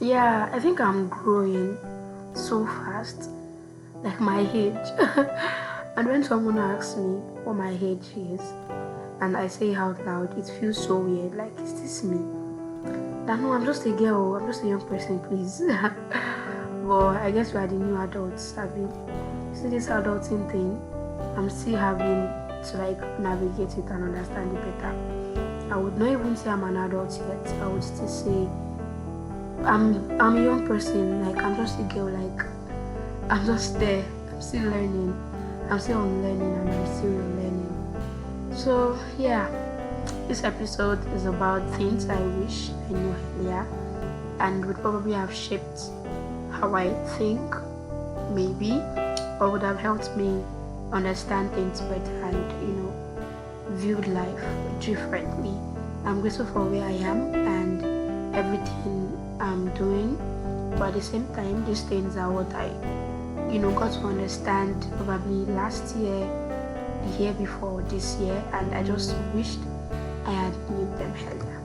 Yeah, I think I'm growing so fast, like my age. And when someone asks me what my age is, and I say it out loud, it feels so weird. Like, is this me? That no, I'm just a girl. I'm just a young person, please. But I guess we are the new adults. I mean, see this adulting thing. I'm still having to navigate it and understand it better. I would not even say I'm an adult yet. I would still say I'm a young person. Like, I'm just a girl. Like, I'm just there. I'm still learning. I'm still on learning and I'm still learning. So yeah, this episode is about things I wish I knew earlier and would probably have shaped how I think, maybe, or would have helped me understand things better and viewed life differently. I'm grateful for where I am and everything I'm doing, but at the same time, these things are what I got to understand probably last year, the year before, this year, and I just wished I had knew them earlier.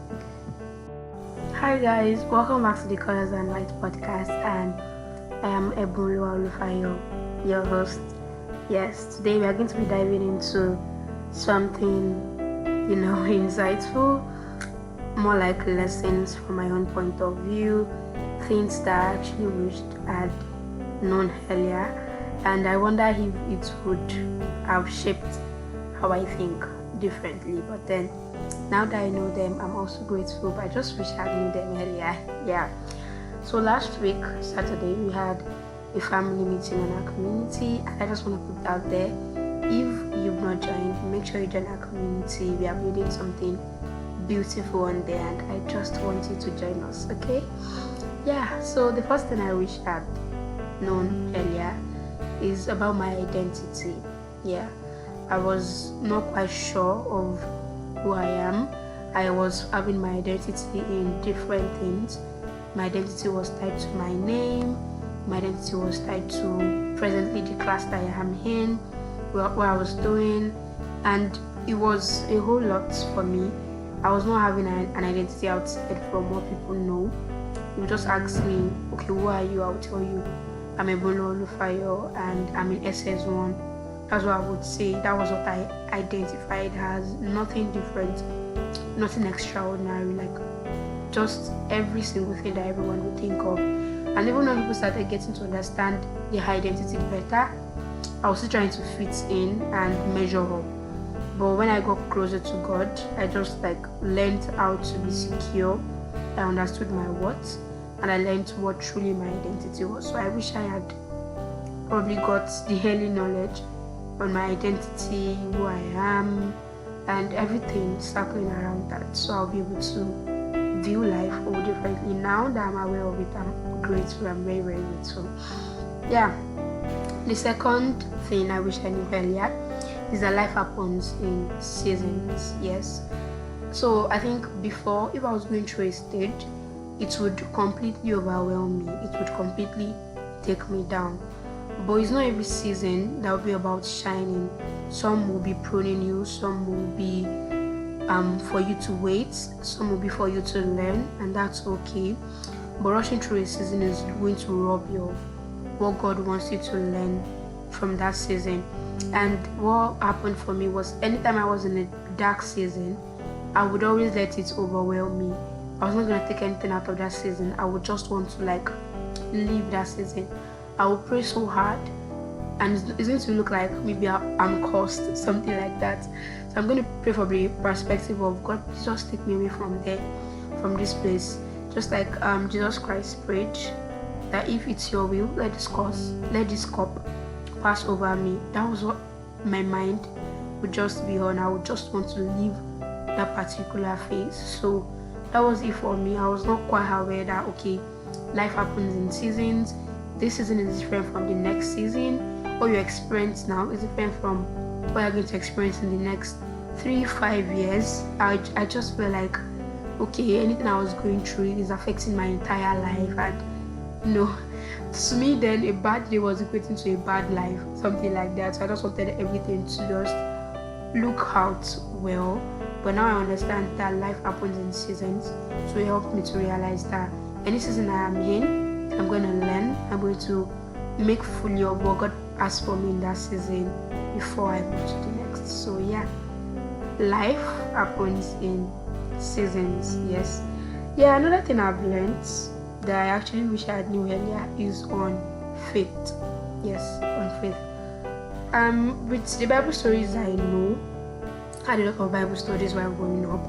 Hi guys, welcome back to the Colors and Light podcast, and I am Ebunoluwa Olufayo, your host. Yes, today we are going to be diving into something, insightful, more like lessons from my own point of view, things that I actually wished I had known earlier, and I wonder if it would have shaped how I think differently. But then, now that I know them, I'm also grateful, but I just wish I knew them earlier. Yeah. So last week, Saturday, we had a family meeting in our community, and I just want to put it out there. If you've not joined, make sure you join our community. We are building something beautiful on there, and I just want you to join us, okay? Yeah, so the first thing I wish I had known earlier is about my identity. Yeah, I was not quite sure of who I am. I was having my identity in different things. My identity was tied to my name. My identity was tied to presently the class that I am in, what I was doing, and it was a whole lot for me. I was not having an identity outside from what people know. You just ask me, okay, who are you? I'll tell you, I'm Ebunoluwa Olufayo and I'm in SS1. That's what I would say. That was what I identified as. Nothing different, nothing extraordinary, like just every single thing that everyone would think of. And even when people started getting to understand their identity better, I was still trying to fit in and measure up. But when I got closer to God, I just learned how to be secure. I understood my worth, and I learned what truly my identity was. So I wish I had probably got the early knowledge on my identity, who I am, and everything circling around that. So I'll be able to view life all differently. Now that I'm aware of it, I'm grateful. I'm very, very grateful. Yeah. The second thing I wish I knew earlier is that life happens in seasons. Yes. So I think before, if I was going through a stage, it would completely overwhelm me. It would completely take me down. But it's not every season that will be about shining. Some will be pruning you, some will be for you to wait, some will be for you to learn, and that's okay. But rushing through a season is going to rob you of what God wants you to learn from that season. And what happened for me was, anytime I was in a dark season, I would always let it overwhelm me. I was not going to take anything out of that season. I would just want to leave that season. I would pray so hard, and it's going to look like maybe I'm cursed, something like that. So I'm going to pray from the perspective of God, just take me away from there, from this place. Just like Jesus Christ prayed that if it's your will, let this cup pass over me. That was what my mind would just be on. I would just want to leave that particular phase. So that was it for me. I was not quite aware that okay, life happens in seasons. This season is different from the next season. What you experience now is different from what you're going to experience in the next 3-5 years. I just feel like okay, anything I was going through is affecting my entire life, and to me then a bad day was equating to a bad life, something like that. So I just wanted everything to just look out well. But now I understand that life happens in seasons, so it helped me to realize that any season I am in, I'm going to learn. I'm going to make fully of what God has for me in that season before I move to the next. So yeah, life happens in seasons. Yes. Yeah, another thing I've learned that I actually wish I knew earlier is on faith. Yes, on faith. With the Bible stories I know, I had a lot of Bible studies while growing up.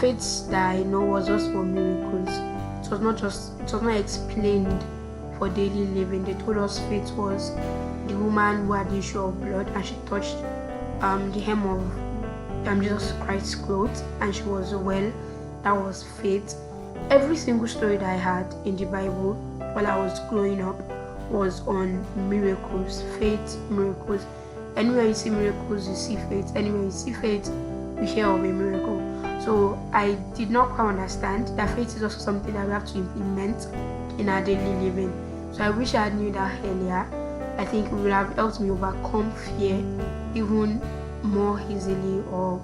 Faith that I know was just for miracles. It was not explained for daily living. They told us faith was the woman who had the issue of blood and she touched the hem of Jesus Christ's clothes and she was well. That was faith. Every single story that I had in the Bible while I was growing up was on miracles, faith, miracles. Anywhere you see miracles, you see faith. Anywhere you see faith, you hear of a miracle. So I did not quite understand that faith is also something that we have to implement in our daily living. So I wish I knew that earlier. I think it would have helped me overcome fear even more easily or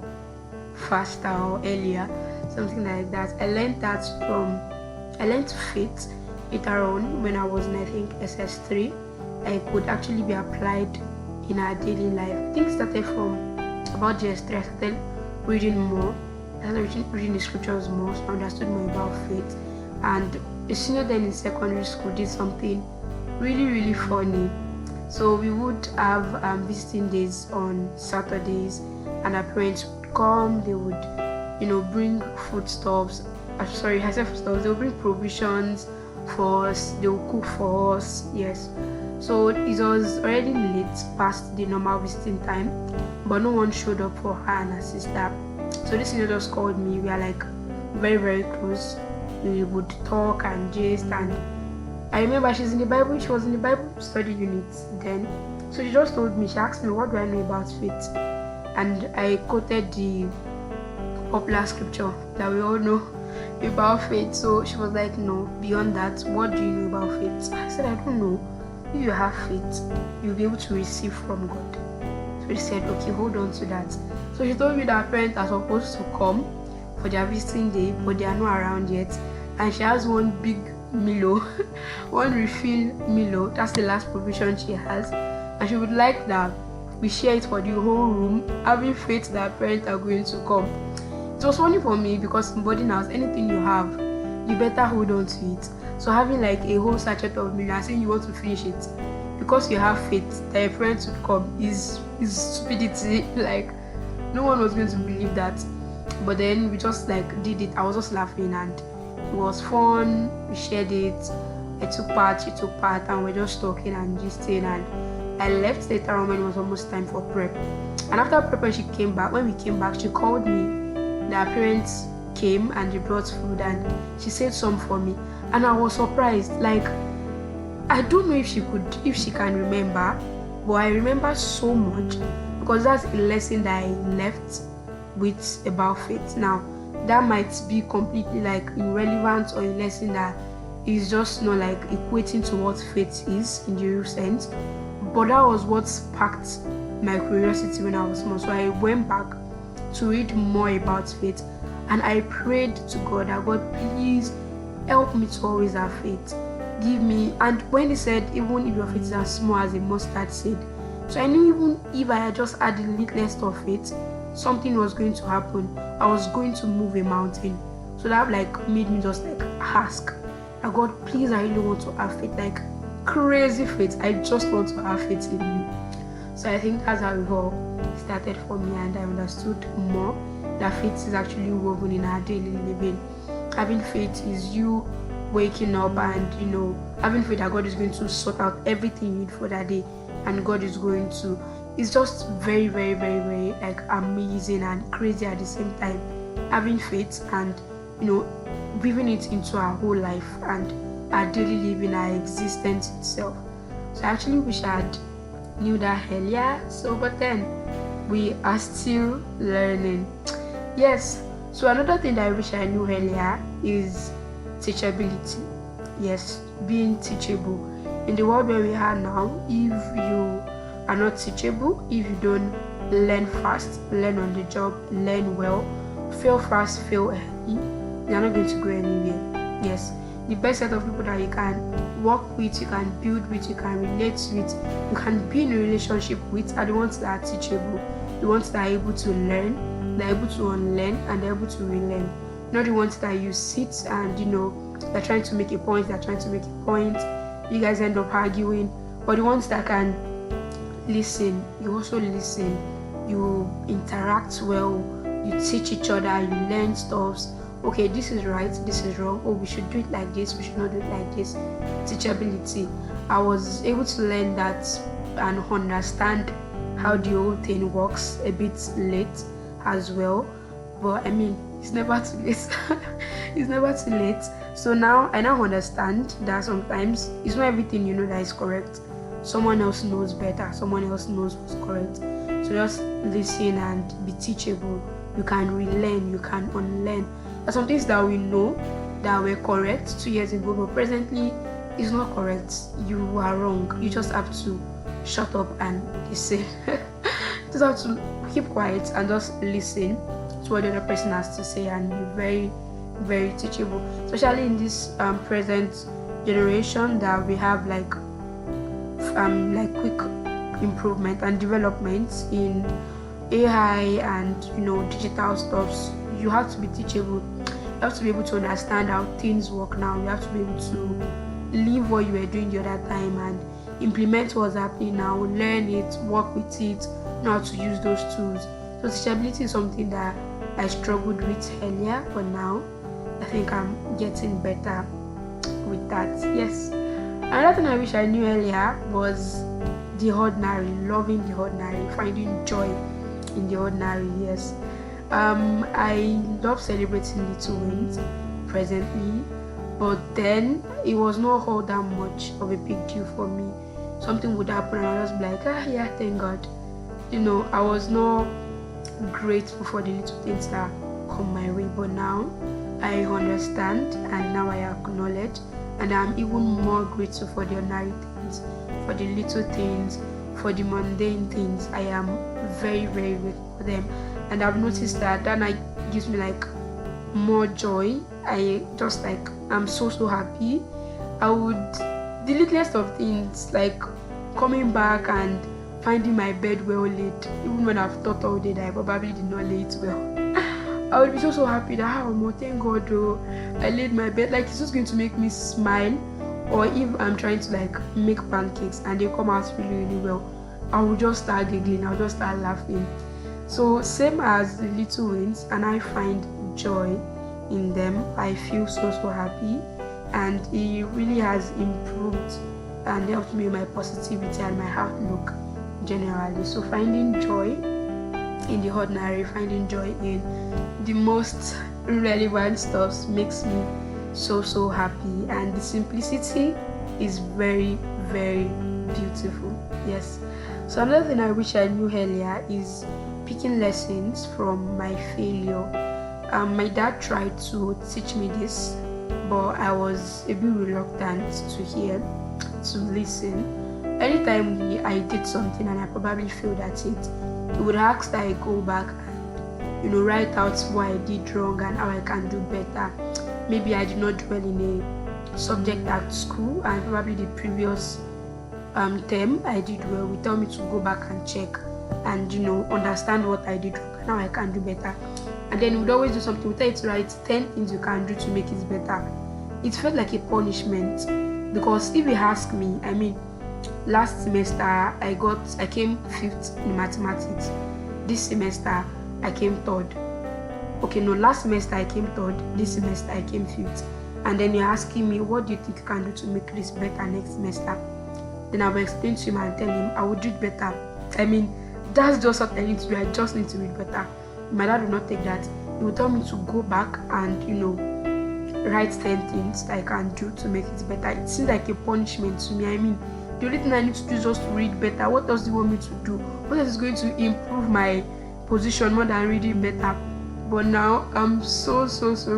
faster or earlier, something like that. I learned faith later on when I was in, I think, SS3. I could actually be applied in our daily life. I think it started from about GS3. I started reading more. I started reading the scriptures more, so I understood more about faith. And a senior then in secondary school did something really, really funny. So we would have visiting days on Saturdays, and our parents would come. They would, bring foodstuffs. I said foodstuffs. They would bring provisions for us. They would cook for us. Yes. So it was already late past the normal visiting time, but no one showed up for her and her sister. So this senior just called me. We are like very, very close. We would talk and gist, and I remember she was in the Bible study unit then. So she just told me, she asked me, what do I know about faith? And I quoted the popular scripture that we all know about faith. So she was like, no, beyond that, what do you know about faith? I said, I don't know. If you have faith, you'll be able to receive from God. So she said, okay, hold on to that. So she told me that her parents are supposed to come for their visiting day, but they are not around yet. And she has one big Milo, one refill Milo. That's the last provision she has. And she would like that we share it for the whole room, having faith that her parents are going to come. It was funny for me because in boarding house, anything you have, you better hold on to it. So having like a whole sachet of Milo and saying you want to finish it because you have faith that your friends would come is stupidity. Like, no one was going to believe that. But then we just like did it. I was just laughing and it was fun. We shared it. I took part, she took part, and we're just talking and gisting. And I left later on when it was almost time for prep. And after prep, when we came back, she called me. Her parents came and they brought food and she said some for me. And I was surprised. Like, I don't know if she can remember, but I remember so much because that's a lesson that I left with about faith. Now, that might be completely like irrelevant or a lesson that is just not like equating to what faith is in the real sense, but that was what sparked my curiosity when I was small. So I went back to read more about faith and I prayed to God that God, please help me to always have faith. Give me, and when he said, even if your faith is as small as a mustard seed, so I knew even if I had just had the littlest of faith, something was going to happen. I was going to move a mountain. So that like made me just like ask, God, please, I really want to have faith, like crazy faith. I just want to have faith in you. So I think that's how it all started for me, and I understood more that faith is actually woven in our daily living. Having faith is you waking up and having faith that God is going to sort out everything you need for that day, and God is going to. It's just very, very, very, very like amazing and crazy at the same time. Having faith and weaving it into our whole life and our daily living, our existence itself. So I actually wish I had knew that earlier. So, but then we are still learning. Yes. So another thing that I wish I knew earlier is teachability. Yes, being teachable. In the world where we are now, if you are not teachable, if you don't learn fast, learn on the job, learn well, fail fast, fail early, you're not going to go anywhere. Yes, the best set of people that you can work with, you can build with, you can relate with, you can be in a relationship with, are the ones that are teachable, the ones that are able to learn, they're able to unlearn, and they're able to relearn. Not the ones that you sit and they're trying to make a point, you guys end up arguing, but the ones that can listen, you also listen, you interact well, you teach each other, you learn stuff. Okay, this is right, this is wrong. Oh, we should do it like this, we should not do it like this. Teachability. I was able to learn that and understand how the whole thing works a bit late as well. But I mean, it's never too late. It's never too late. So now I now understand that sometimes it's not everything that is correct. Someone else knows better, someone else knows what's correct. So just listen and be teachable. You can relearn, you can unlearn. There's some things that we know that were correct 2 years ago, but presently it's not correct. You are wrong. You just have to shut up and listen. You just have to keep quiet and just listen to what the other person has to say, and be very, very teachable. Especially in this present generation that we have like quick improvement and development in AI and digital stuffs. You have to be teachable. You have to be able to understand how things work now. You have to be able to leave what you were doing the other time and implement what's happening now, learn it, work with it, know how to use those tools. So teachability is something that I struggled with earlier, but now I think I'm getting better with that. Yes. Another thing I wish I knew earlier was the ordinary, loving the ordinary, finding joy in the ordinary. Yes. I love celebrating little wins presently, but then it was not all that much of a big deal for me. Something would happen and I was like, yeah, thank God. I was not grateful for the little things that come my way, but now I understand and now I acknowledge, and I'm even more grateful for the ordinary things, for the little things, for the mundane things. I am very, very grateful for them, and I've noticed that night gives me like more joy. I'm so happy. I would, the littlest of things, like coming back and finding my bed well laid, even when I've thought all day that I probably did not lay it well. I would be so happy that thank God, I laid my bed. Like, it's just going to make me smile. Or if I'm trying to like make pancakes and they come out really, really well, I will just start giggling, I'll just start laughing. So same as the little wins, and I find joy in them. I feel so happy, and it really has improved and helped me with my positivity and my outlook generally. So finding joy in the ordinary, finding joy in the most relevant stuff makes me so happy, and the simplicity is very, very beautiful. Yes. So another thing I wish I knew earlier is picking lessons from my failure. My dad tried to teach me this, but I was a bit reluctant to listen. Anytime I did something and I probably failed at it, he would ask that I go back and write out what I did wrong and how I can do better. Maybe I did not do well in a subject at school, and probably the previous term I did well. He would tell me to go back and check and understand what I did wrong and how I can do better. And then he would always do something. He would tell you to write 10 things you can do to make it better. It felt like a punishment, because if he asked me, last semester I came 5th in mathematics. This semester I came 3rd. Okay, no, last semester I came 3rd. This semester I came 5th. And then you're asking me, what do you think you can do to make this better next semester? Then I will explain to him and tell him I will do it better. That's just what I need to do. I just need to read better. My dad will not take that. He will tell me to go back and write 10 things that I can do to make it better. It seems like a punishment to me. The only thing I need to do is just to read better. What else do you want me to do? What else is going to improve my position more than reading better? But now I'm so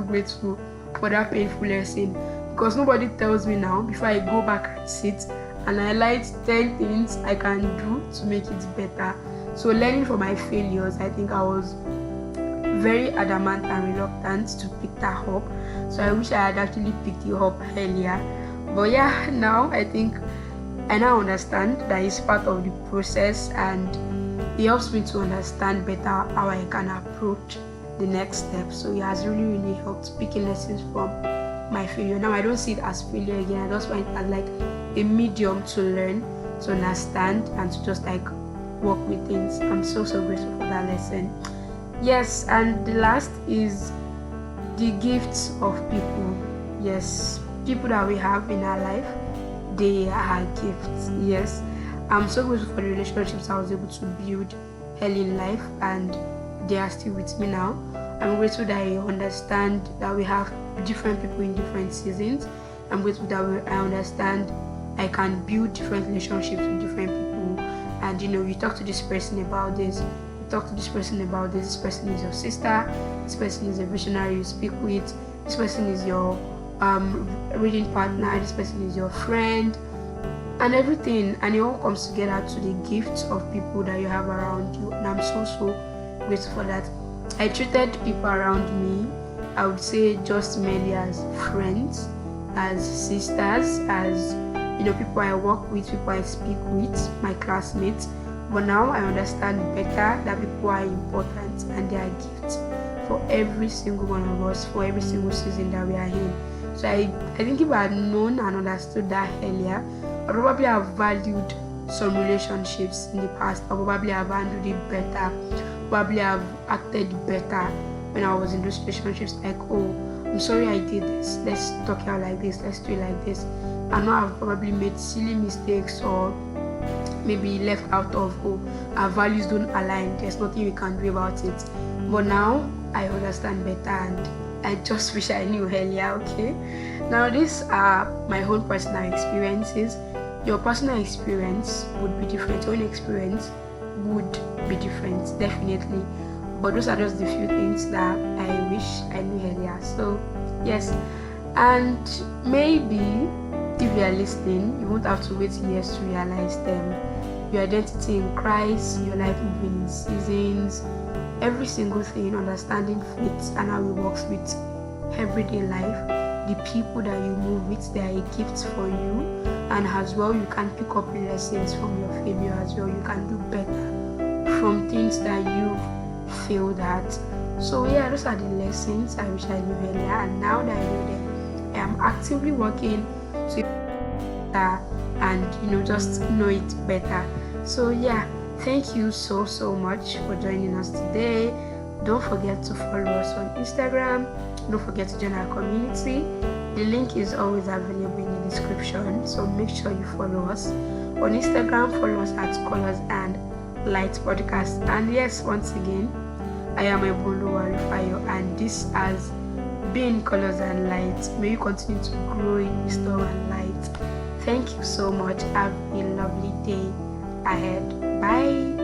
grateful for that painful lesson, because nobody tells me now before I go back and sit and I write 10 things I can do to make it better. So learning from my failures, I think I was very adamant and reluctant to pick that up. So I wish I had actually picked it up earlier. But yeah, now I think I now understand that it's part of the process, and it helps me to understand better how I can approach the next step. So it has really helped picking lessons from my failure. Now I don't see it as failure again. I just find it as like a medium to learn, to understand, and to just like work with things. I'm so grateful for that lesson. Yes, and the last is the gifts of people. Yes, people that we have in our life, they are gifts. Yes, I'm so grateful for the relationships I was able to build early in life, and they are still with me now. I'm grateful that I understand that we have different people in different seasons. I'm grateful that I understand I can build different relationships with different people. And you talk to this person about this, you talk to this person about this. This person is your sister. This person is a visionary you speak with. This person is your reading partner. This person is your friend, and everything. And it all comes together to the gifts of people that you have around you. And I'm so grateful for that. I treated people around me, I would say, just mainly as friends, as sisters, as people I work with, people I speak with, my classmates. But now I understand better that people are important and they are gifts for every single one of us, for every single season that we are in. So I think if I had known and understood that earlier, I probably have valued some relationships in the past. I probably have handled it better. Probably have acted better when I was in those relationships. Like, oh, I'm sorry I did this. Let's talk it out like this. Let's do it like this. And now I've probably made silly mistakes, or maybe left out of, oh, our values don't align. There's nothing we can do about it. But now I understand better, and I just wish I knew earlier. Okay. Now these are my own personal experiences. Your personal experience would be different. Your own experience would be different, definitely. But those are just the few things that I wish I knew earlier. So yes, and maybe if you are listening, you won't have to wait years to realize them. Your identity in Christ, your life moving in seasons, every single thing, understanding faith and how it works with everyday life, the people that you move with, they are a gift for you. And as well, you can pick up lessons from your failure as well. You can do better from things that you failed at. So yeah, those are the lessons I wish I knew earlier, and now that I know them, I am actively working to and just know it better. So yeah, thank you so much for joining us today. Don't forget to follow us on Instagram. Don't forget to join our community. The link is always available in the description, so make sure you follow us on Instagram. Follow us at Colors and Light Podcast. And yes, once again, I am Ebunoluwa Olufayo, and this has been Colors and Light. May you continue to grow in wisdom and light. Thank you so much. Have a lovely day ahead. Bye.